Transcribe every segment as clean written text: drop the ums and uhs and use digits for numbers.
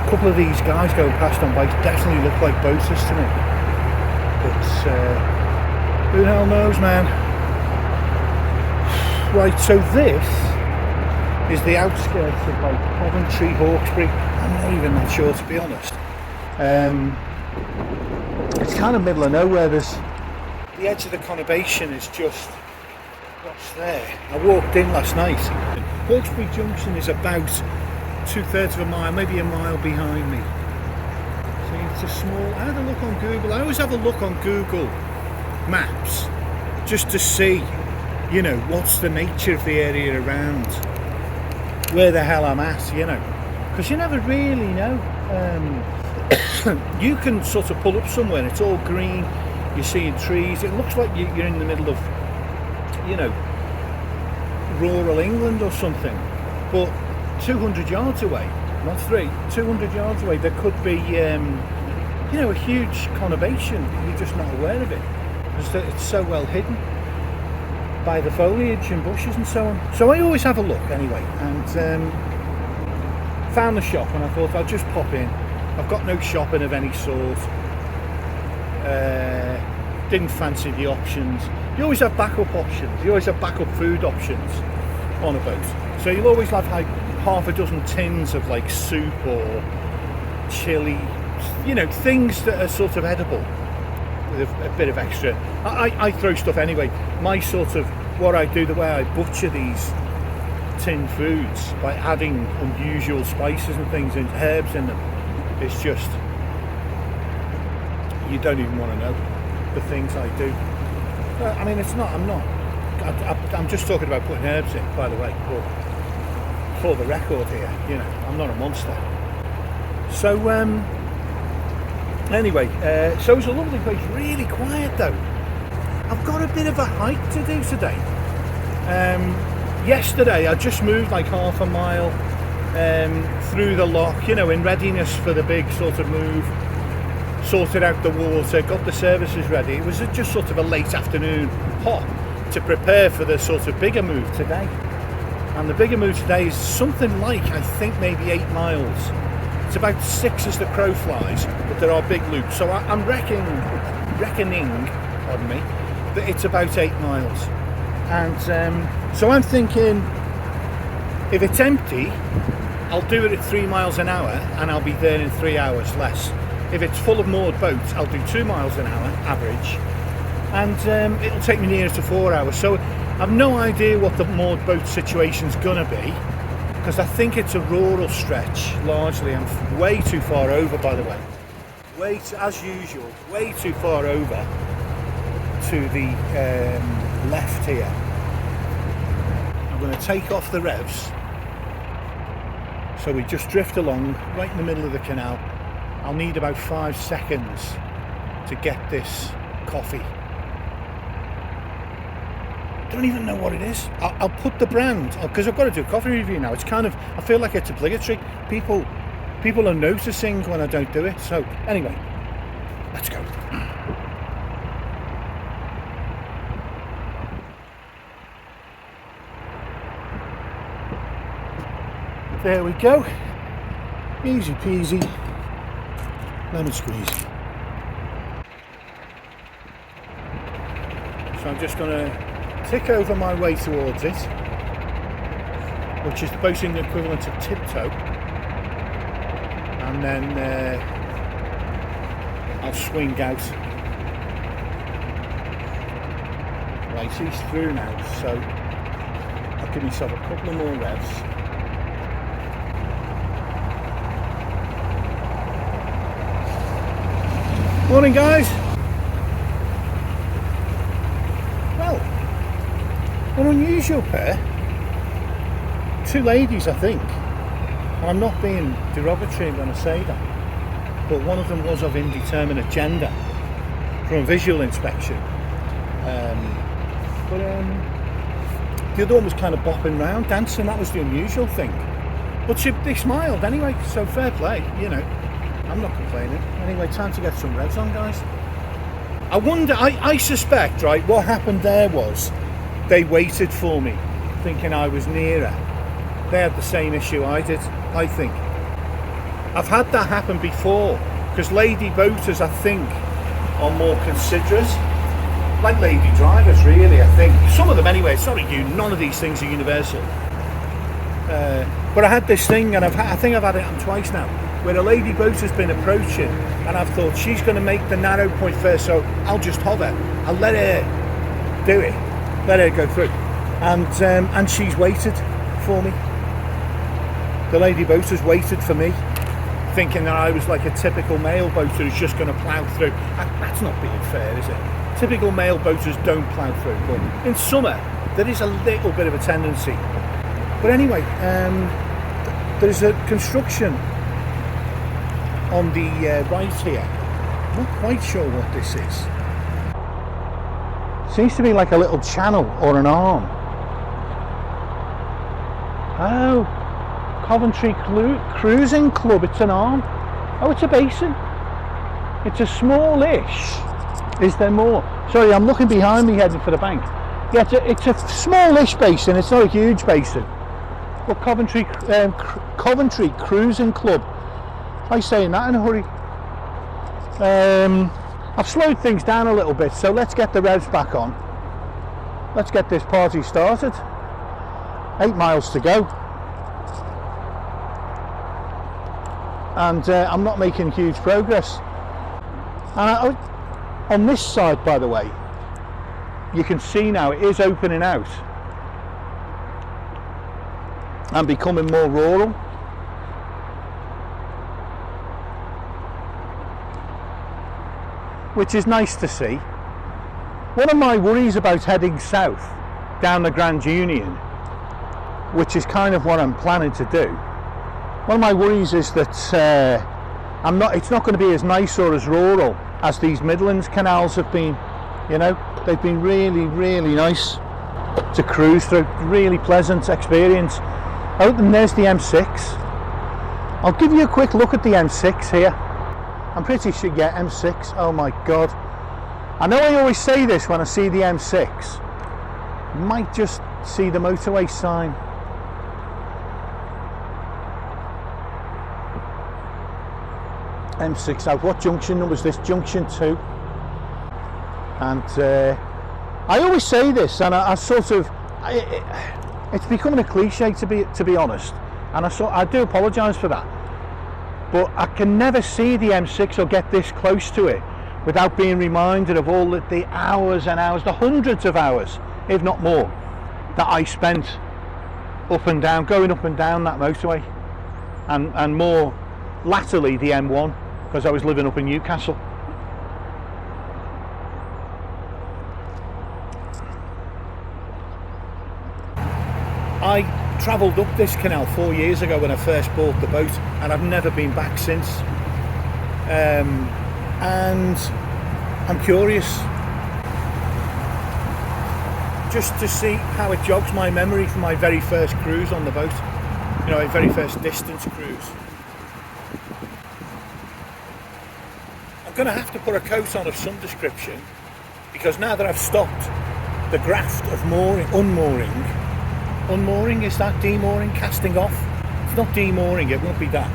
a couple of these guys going past on bikes definitely look like boaters to me. But who the hell knows, man? Right, so this is the outskirts of like Coventry, Hawkesbury. I'm not even that sure, to be honest. It's kind of middle of nowhere. There's the edge of the conurbation is just what's there. I walked in last night. Hawkesbury Junction is about 2/3 of a mile, maybe a mile behind me. So it's a small. I had a look on Google. I always have a look on Google Maps just to see, you know, what's the nature of the area around, where the hell I'm at, you know, because you never really know. You can sort of pull up somewhere and it's all green, you're seeing trees, it looks like you're in the middle of, you know, rural England or something, but 200 yards away, not 200 yards away, there could be, you know, a huge conurbation. You're just not aware of it because it's so well hidden by the foliage and bushes and so on. So I always have a look anyway, and found the shop and I thought I'll just pop in. I've got no shopping of any sort. Didn't fancy the options. You always have backup options. You always have backup food options on a boat. So you'll always have like half a dozen tins of like soup or chili, you know, things that are sort of edible with a bit of extra. I throw stuff anyway. My sort of, what I do, the way I butcher these tin foods by adding unusual spices and things and herbs in them, it's just, you don't even want to know the things I do. I mean, it's not, I'm just talking about putting herbs in, by the way, but for the record here, you know, I'm not a monster. So anyway, so it's a lovely place, really quiet though. I've got a bit of a hike to do today. Yesterday I just moved like half a mile through the loch, you know, in readiness for the big sort of move, sorted out the water, got the services ready. It was just sort of a late afternoon hop to prepare for the sort of bigger move today. And the bigger move today is something like, I think, maybe 8 miles. It's about 6 as the crow flies, but there are big loops. So I'm reckoning, pardon me, that it's about 8 miles. And so I'm thinking, if it's empty, I'll do it at 3 miles an hour and I'll be there in 3 hours less. If it's full of moored boats, I'll do 2 miles an hour average, and it'll take me nearer to 4 hours. So I've no idea what the moored boat situation's gonna be, because I think it's a rural stretch largely. I'm way too far over, by the way. As usual, way too far over to the left here. I'm going to take off the revs, so we just drift along right in the middle of the canal. I'll need about 5 seconds to get this coffee. Don't even know what it is. I'll put the brand, because I've got to do a coffee review now. It's kind of, I feel like it's obligatory. People are noticing when I don't do it. So anyway, let's go. There we go. Easy peasy, lemon squeeze. So I'm just going to tick over my way towards it, which is the boating equivalent of tiptoe, and then I'll swing out. Right, he's through now, so I'll give myself a couple of more revs. Morning, guys. Well, an unusual pair. 2 ladies, I think. And I'm not being derogatory when I say that, but one of them was of indeterminate gender from a visual inspection. But the other one was kind of bopping around, dancing. That was the unusual thing. But they smiled anyway, so fair play, you know. I'm not complaining. Anyway, time to get some revs on, guys. I wonder, I suspect, right, what happened there was they waited for me, thinking I was nearer. They had the same issue I did, I think. I've had that happen before, because lady boaters, I think, are more considerate. Like lady drivers, really, I think. Some of them anyway. It's not none of these things are universal. But I had this thing, and I think I've had it happen twice now, where a lady boater's been approaching, and I've thought she's going to make the narrow point first, so I'll just hover. I'll let her do it. Let her go through. And she's waited for me. The lady boater's waited for me, thinking that I was like a typical male boater who's just going to plough through. That's not being fair, is it? Typical male boaters don't plough through, but in summer there is a little bit of a tendency. But anyway, there's a construction on the right here. I'm not quite sure what this is. Seems to be like a little channel or an arm. Oh, Coventry Cruising Club, it's an arm. Oh, it's a basin. It's a smallish. Is there more? Sorry, I'm looking behind me heading for the bank. Yeah, it's a smallish basin, it's not a huge basin. But Coventry Cruising Club. I'm saying that in a hurry. I've slowed things down a little bit, so let's get the revs back on. Let's get this party started. 8 miles to go. And I'm not making huge progress. And on this side, by the way, you can see now it is opening out and becoming more rural. Which is nice to see. One of my worries about heading south down the Grand Union, which is kind of what I'm planning to do, one of my worries is that it's not going to be as nice or as rural as these Midlands canals have been. You know, they've been really, really nice to cruise through. Really pleasant experience. Oh, and there's the M6. I'll give you a quick look at the M6 here. I'm pretty sure, yeah, M6. Oh my God. I know I always say this when I see the M6. You might just see the motorway sign. M6 out. What junction number is this? Junction 2. And I always say this, and I sort of, it's becoming a cliche to be honest, and I do apologise for that. But I can never see the M6 or get this close to it without being reminded of all the hours and hours, the hundreds of hours, if not more, that I spent going up and down that motorway, and more latterly the M1, because I was living up in Newcastle. I travelled up this canal 4 years ago when I first bought the boat, and I've never been back since. And I'm curious just to see how it jogs my memory from my very first cruise on the boat, you know, my very first distance cruise. I'm going to have to put a coat on of some description, because now that I've stopped the graft of unmooring, is that demooring, casting off? It's not demooring, it won't be that.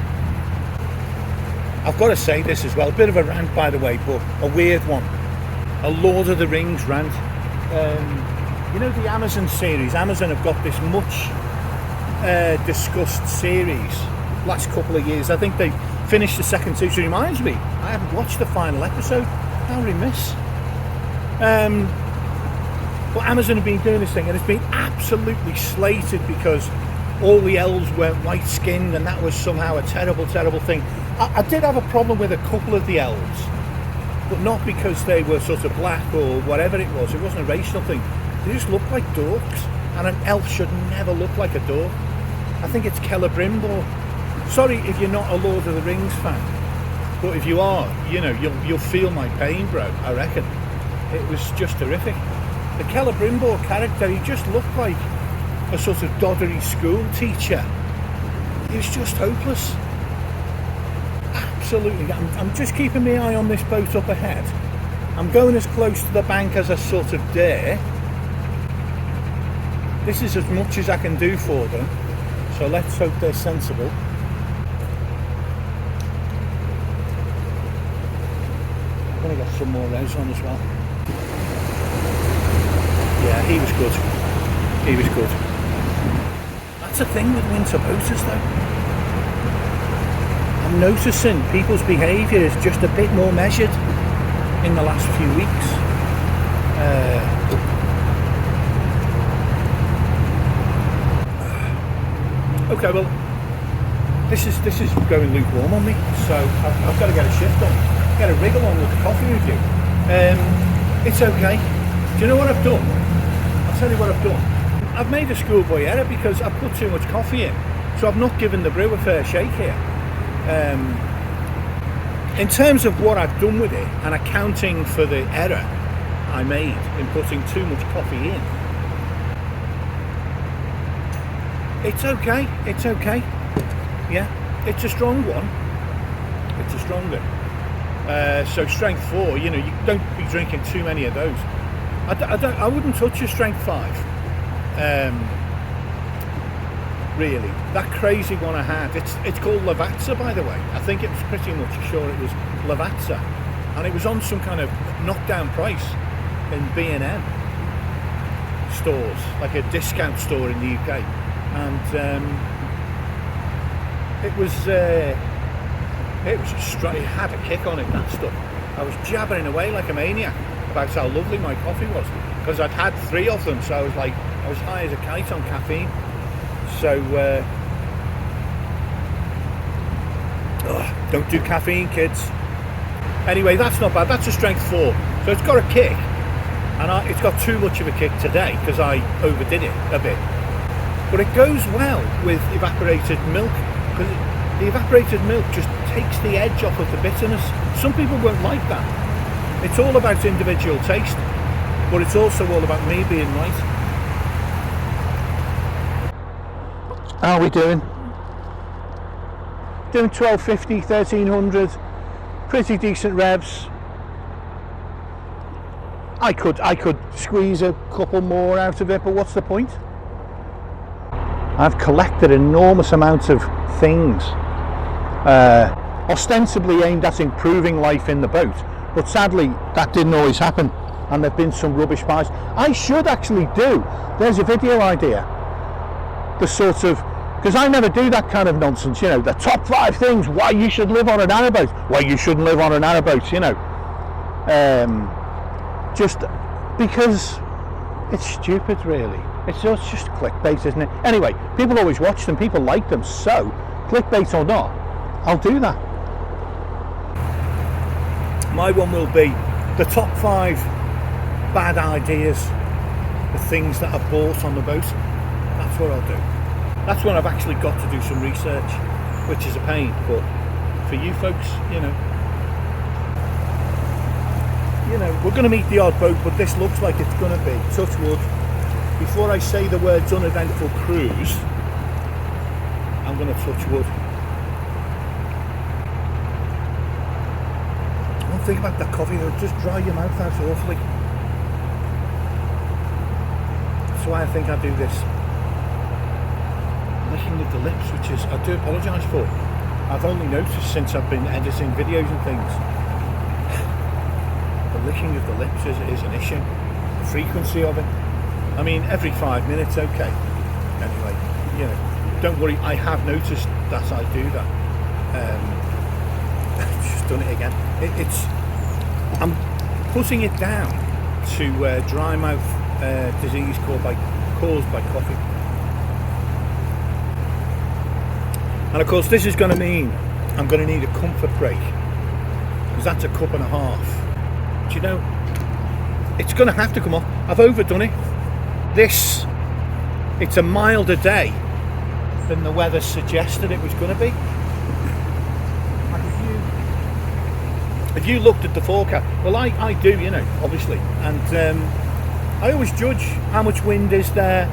I've got to say this as well, a bit of a rant by the way, but a weird one. A Lord of the Rings rant. You know the Amazon series? Amazon have got this much discussed series last couple of years. I think they finished the second season. It reminds me, I haven't watched the final episode. How remiss. But Amazon have been doing this thing, and it's been absolutely slated because all the elves were white skinned, and that was somehow a terrible, terrible thing. I did have a problem with a couple of the elves, but not because they were sort of black or whatever it was. It wasn't a racial thing. They just looked like dorks, and an elf should never look like a dork. I think it's Celebrimbor. Sorry if you're not a Lord of the Rings fan, but if you are, you know, you'll feel my pain, bro. I reckon it was just horrific. The Celebrimbor character, he just looked like a sort of doddery school teacher. He was just hopeless. Absolutely. I'm just keeping my eye on this boat up ahead. I'm going as close to the bank as I sort of dare. This is as much as I can do for them, so let's hope they're sensible. want to get some more rows on as well. Yeah, he was good. He was good. That's a thing with winter boaters though. I'm noticing people's behaviour is just a bit more measured in the last few weeks. Okay, well, this is going lukewarm on me, so I've got to get a shift on, get a wriggle on with the coffee review. It's okay. Do you know what I've done? I'll tell you what I've done. I've made a schoolboy error because I've put too much coffee in, so I've not given the brew a fair shake here. In terms of what I've done with it and accounting for the error I made in putting too much coffee in, it's okay, it's okay. Yeah, it's a strong one. It's a stronger. So strength 4, you know, you don't be drinking too many of those. I wouldn't touch a strength 5. Really, that crazy one I had. It's called Lavazza, by the way. I think it was pretty much sure it was Lavazza, and it was on some kind of knockdown price in B&M stores, like a discount store in the UK, and it had a kick on it, that stuff. I was jabbering away like a maniac about how lovely my coffee was, because I'd had 3 of them, so I was high as a kite on caffeine. So don't do caffeine, kids. Anyway, that's not bad. That's a strength 4, so it's got a kick, and it's got too much of a kick today because I overdid it a bit. But it goes well with evaporated milk, because the evaporated milk just takes the edge off of the bitterness. Some people won't like that. It's all about individual taste, but it's also all about me being right. How are we doing? Doing 1250, 1300, pretty decent revs. I could squeeze a couple more out of it, but what's the point? I've collected enormous amounts of things, ostensibly aimed at improving life in the boat, but sadly that didn't always happen, and there've been some rubbish buys. I should actually do, there's a video idea, the sort of, because I never do that kind of nonsense, you know, the top 5 things why you should live on an narrowboat, why you shouldn't live on a narrowboat, you know, just because it's stupid really. It's just clickbait, isn't it? Anyway, people always watch them, people like them, so clickbait or not, I'll do that. My one will be the top 5 bad ideas, the things that I've bought on the boat. That's what I'll do. That's when I've actually got to do some research, which is a pain, but for you folks, you know, we're going to meet the odd boat, but this looks like it's going to be, touch wood. Before I say the words uneventful cruise, I'm going to touch wood. One thing about that coffee, it'll just dry your mouth out awfully. That's why I think I do this. Licking of the lips, which is, I do apologise for. I've only noticed since I've been editing videos and things. The licking of the lips is an issue. The frequency of it. I mean, every 5 minutes, okay. Anyway, you know, don't worry, I have noticed that I do that. I've just done it again. I'm putting it down to dry mouth disease caused by coffee. And of course, this is going to mean I'm going to need a comfort break, because that's a cup and a half. Do you know, it's going to have to come off. I've overdone it. It's a milder day than the weather suggested it was going to be. Like if you looked at the forecast, well, I do, you know, obviously, and I always judge how much wind is there,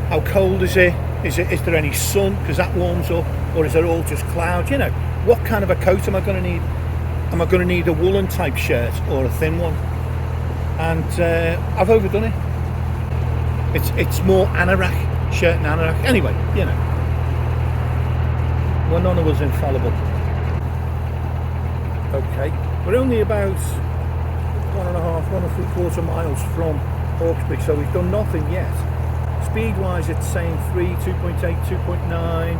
how cold is it, is there any sun, because that warms up, or is it all just clouds? You know, what kind of a coat am I going to need? Am I going to need a woolen type shirt or a thin one? And I've overdone it. It's more anorak, shirt and anorak. Anyway, you know, well, none of us infallible. Okay, we're only about 1.5 miles from Hawkesbury, so we've done nothing yet. Speed wise it's saying 3, 2.8, 2.9,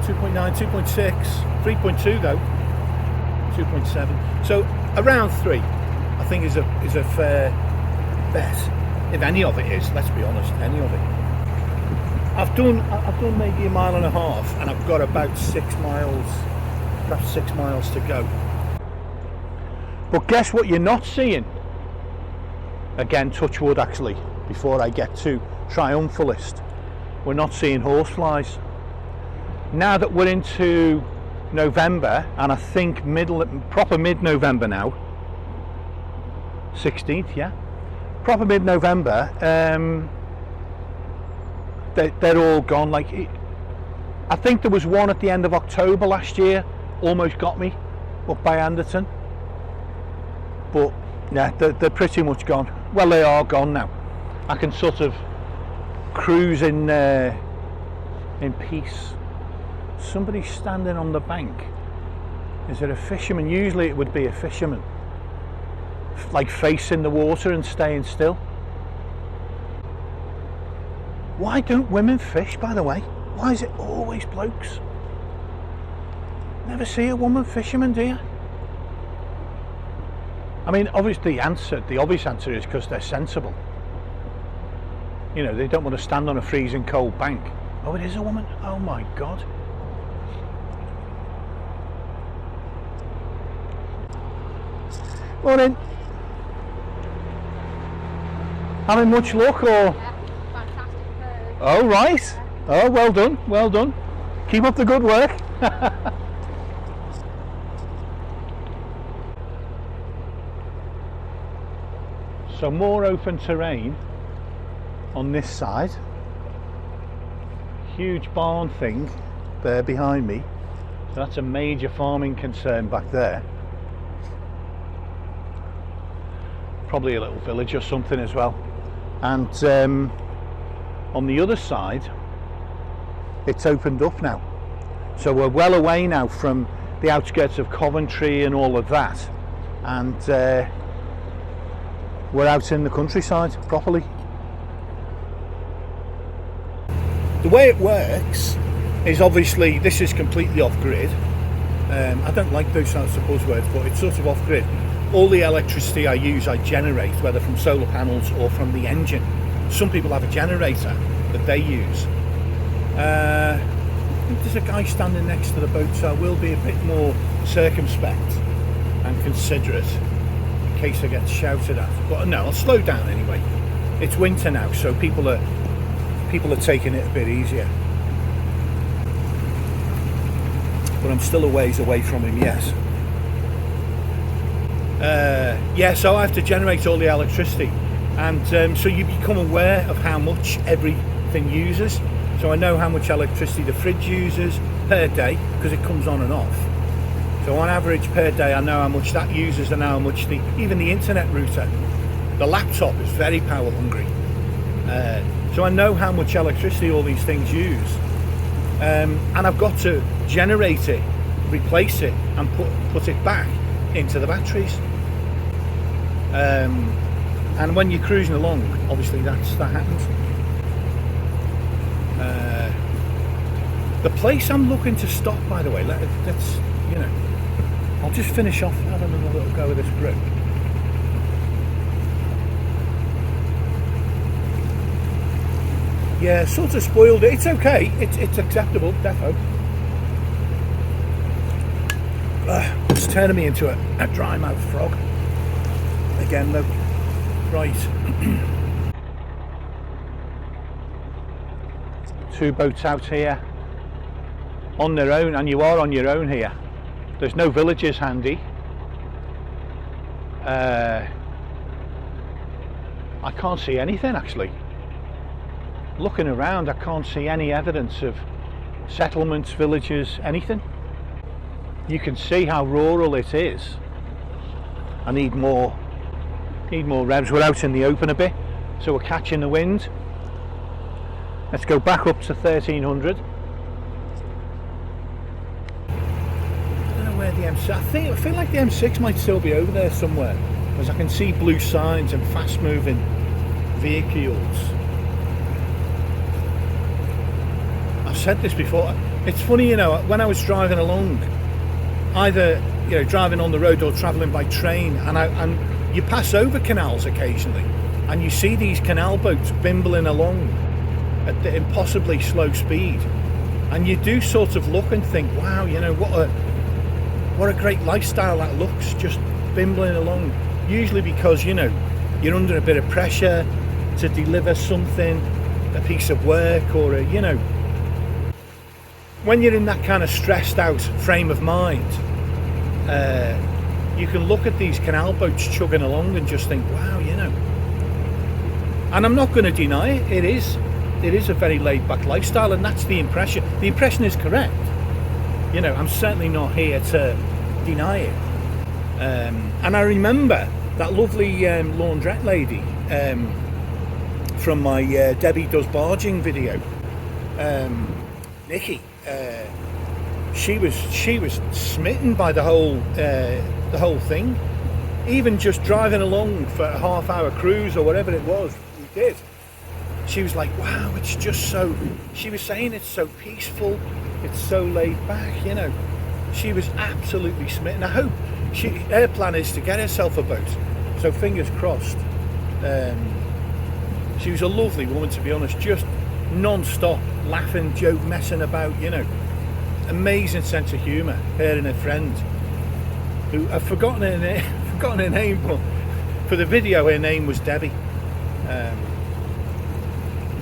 2.9, 2.6, 3.2 though, 2.7, so around 3 I think is a fair bet, if any of it is, let's be honest, any of it. I've done maybe 1.5 miles and I've got about 6 miles, perhaps 6 miles to go. But guess what you're not seeing? Again, touch wood actually, before I get too triumphalist. We're not seeing horseflies. Now that we're into November, and I think proper mid-November now, 16th, yeah? Proper mid-November, they're all gone. Like, I think there was one at the end of October last year, almost got me, up by Anderton. But yeah, they're pretty much gone. Well, they are gone now. I can sort of cruise in peace. Somebody's standing on the bank. Is it a fisherman? Usually it would be a fisherman, like facing the water and staying still. Why don't women fish, by the way? Why is it always blokes? Never see a woman fisherman, do you? I mean, obviously the obvious answer is because they're sensible. You know, they don't want to stand on a freezing cold bank. Oh, it is a woman? Oh my God. Morning. Having much luck, or? Yeah, fantastic bird. Oh, right. Oh, well done, well done. Keep up the good work. So more open terrain on this side. Huge barn thing there behind me. So that's a major farming concern back there. Probably a little village or something as well. And on the other side, it's opened up now. So we're well away now from the outskirts of Coventry and all of that. And we're out in the countryside properly. The way it works is, obviously this is completely off grid. I don't like those sorts of buzzwords, but it's sort of off grid. All the electricity I use, I generate, whether from solar panels or from the engine. Some people have a generator that they use. I think there's a guy standing next to the boat, so I will be a bit more circumspect and considerate in case I get shouted at. But no, I'll slow down anyway. It's winter now, so people are taking it a bit easier. But I'm still a ways away from him, yes. Yeah, so I have to generate all the electricity, and so you become aware of how much everything uses. So I know how much electricity the fridge uses per day because it comes on and off. So on average per day I know how much that uses and how much even the internet router, the laptop is very power hungry. So I know how much electricity all these things use, and I've got to generate it, replace it, and put it back into the batteries. And when you're cruising along, obviously that happens. The place I'm looking to stop, by the way, let's, you know, I'll just finish off having a little go with this brew. Yeah, sort of spoiled it. It's okay. It's acceptable, defo. It's turning me into a dry mouth frog again, though. Right. Two boats out here on their own, and you are on your own here. There's no villages handy. I can't see anything actually. Looking around, I can't see any evidence of settlements, villages, anything. You can see how rural it is. I need more revs. We're out in the open a bit, so we're catching the wind. Let's go back up to 1300. I don't know where the M6. I feel like the M6 might still be over there somewhere. because I can see blue signs and fast moving vehicles. I've said this before, it's funny, you know, when I was driving along, either, you know, driving on the road or travelling by train, and you pass over canals occasionally and you see these canal boats bimbling along at the impossibly slow speed, and you do sort of look and think, wow, you know, what a great lifestyle that looks, just bimbling along, usually because, you know, you're under a bit of pressure to deliver something, a piece of work, or a, you know, when you're in that kind of stressed out frame of mind, you can look at these canal boats chugging along and just think, wow, you know. And I'm not going to deny it, it is a very laid back lifestyle, and that's the impression. The impression is correct. You know, I'm certainly not here to deny it. And I remember that lovely laundrette lady from my Debbie Does Barging video, Nikki. She was smitten by the whole thing. Even just driving along for a half-hour cruise or whatever it was we did, she was like, wow, it's just so, she was saying it's so peaceful, it's so laid back, you know. She was absolutely smitten. I hope her plan is to get herself a boat, so fingers crossed. She was a lovely woman, to be honest, just non-stop laughing, joke, messing about, you know. Amazing sense of humour, her and her friend, who I've forgotten her name, but for the video her name was Debbie.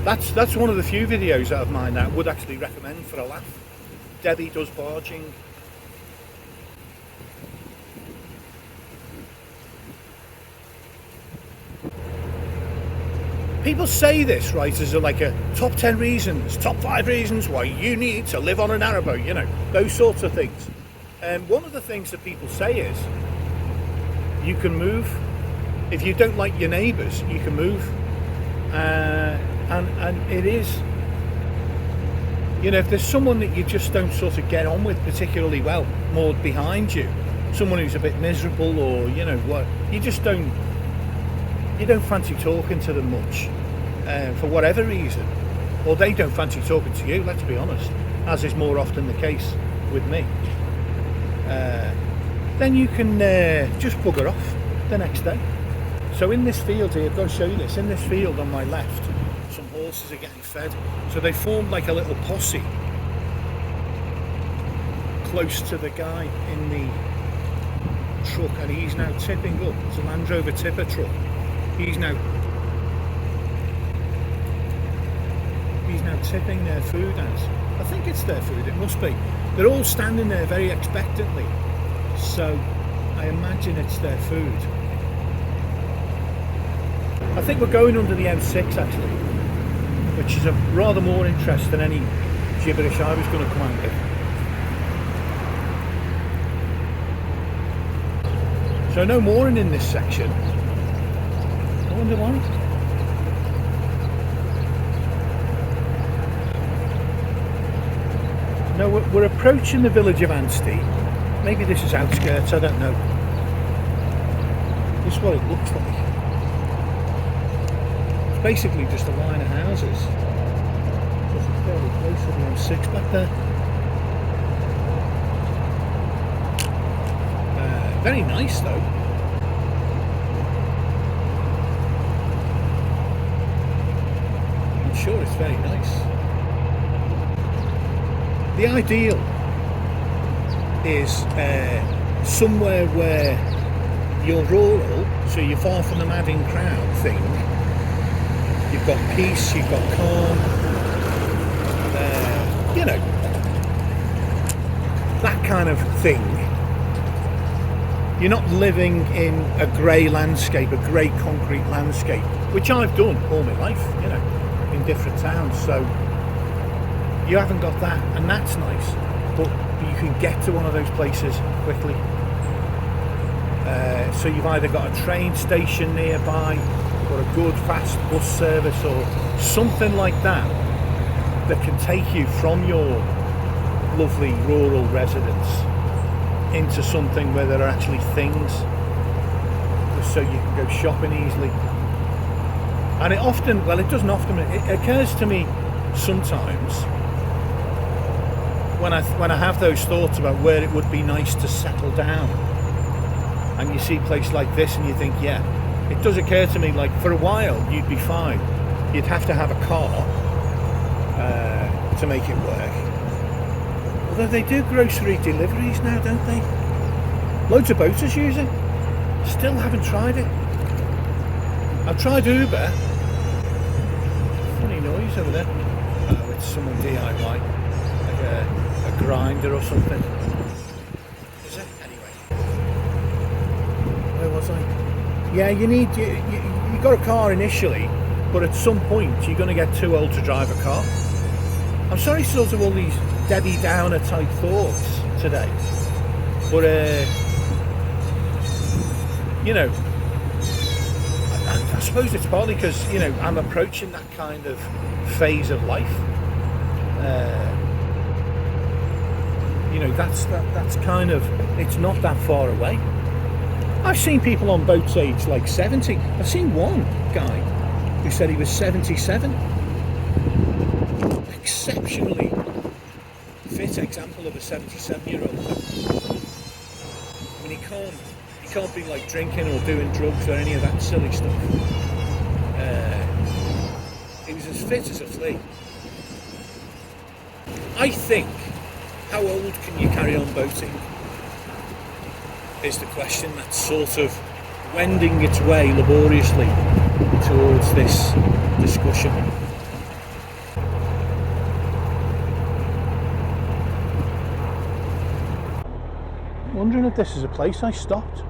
That's one of the few videos out of mine that I would actually recommend for a laugh. Debbie Does Barging. People say this, right, as like a top 10 reasons, top 5 reasons why you need to live on a narrowboat, you know, those sorts of things. One of the things that people say is you can move. If you don't like your neighbours, you can move. And it is, you know, if there's someone that you just don't sort of get on with particularly well, more behind you, someone who's a bit miserable, or, you know, what, you don't fancy talking to them much, for whatever reason, or they don't fancy talking to you, let's be honest, as is more often the case with me, then you can just bugger off the next day. So in this field here, I've got to show you this, in this field on my left, some horses are getting fed, so they formed like a little posse close to the guy in the truck, and he's now tipping up. It's a Land Rover tipper truck. He's now tipping their food out. I think it's their food, it must be. They're all standing there very expectantly, so I imagine it's their food. I think we're going under the M6 actually, which is a rather more interest than any gibberish I was going to come out with. So no mooring in this section. I wonder why. No, we're approaching the village of Ansty. Maybe this is outskirts, I don't know. This is what it looks like. It's basically just a line of houses. So it's fairly close to the M6 back there. Very nice though. I'm sure it's very nice. The ideal is somewhere where you're rural, so you're far from the madding crowd thing. You've got peace, you've got calm, you know, that kind of thing. You're not living in a grey landscape, a grey concrete landscape, which I've done all my life, you know, in different towns, so you haven't got that, and that's nice, but you can get to one of those places quickly. So you've either got a train station nearby, or a good fast bus service, or something like that that can take you from your lovely rural residence into something where there are actually things. There's so you can go shopping easily. And it often, well, it doesn't often, it occurs to me sometimes when I have those thoughts about where it would be nice to settle down, and you see a place like this and you think, yeah, it does occur to me, like, for a while you'd be fine. You'd have to have a car to make it work. Although they do grocery deliveries now, don't they? Loads of boaters use it. Still haven't tried it. I've tried Uber. Funny noise over there. Oh, it's someone DIY, like a grinder or something. Is it? Anyway, where was I? Yeah, you got a car initially, but at some point you're going to get too old to drive a car. I'm sorry, sort of all these Debbie Downer type thoughts today, but you know, I suppose it's partly because, you know, I'm approaching that kind of phase of life. You know, that's kind of, it's not that far away. I've seen people on boats age like 70. I've seen one guy who said he was 77. Exceptionally fit example of a 77-year-old. I mean, he can't be like drinking or doing drugs or any of that silly stuff. He was as fit as a flea. I think, how old can you carry on boating is the question that's sort of wending its way laboriously towards this discussion. I'm wondering if this is a place I stopped.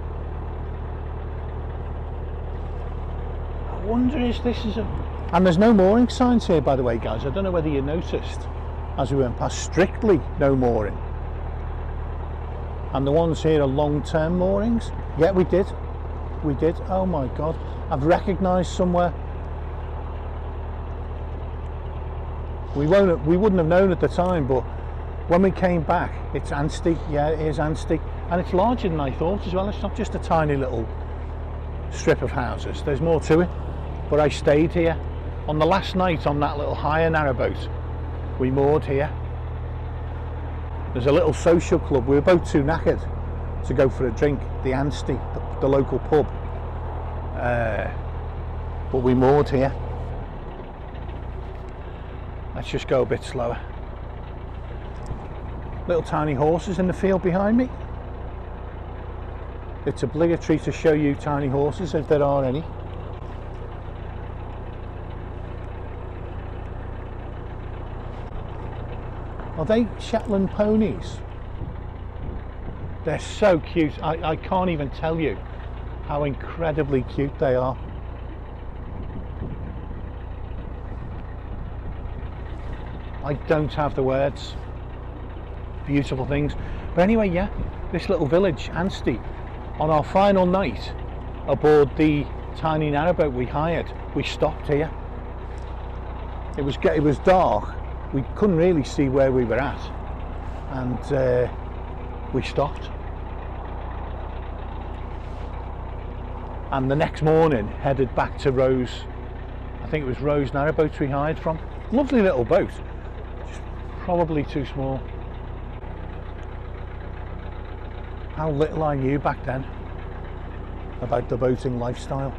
I wonder if this is a... And there's no mooring signs here, by the way, guys. I don't know whether you noticed as we went past. Strictly no mooring. And the ones here are long-term moorings. Yeah, we did. Oh my God. I've recognised somewhere. We wouldn't have known at the time, but when we came back, it's Ansty. Yeah, it is Ansty. And it's larger than I thought as well. It's not just a tiny little strip of houses. There's more to it. But I stayed here. On the last night on that little hire narrowboat, we moored here. There's a little social club. We were both too knackered to go for a drink. The Ansty, the local pub. But we moored here. Let's just go a bit slower. Little tiny horses in the field behind me. It's obligatory to show you tiny horses if there are any. Are they Shetland ponies? They're so cute. I can't even tell you how incredibly cute they are. I don't have the words. Beautiful things. But anyway, yeah, this little village, Ansty, on our final night aboard the tiny narrowboat we hired, we stopped here. It was dark. We couldn't really see where we were at, and we stopped. And the next morning headed back to Rose. I think it was Rose narrowboat we hired from. Lovely little boat, just probably too small. How little I knew back then about the boating lifestyle.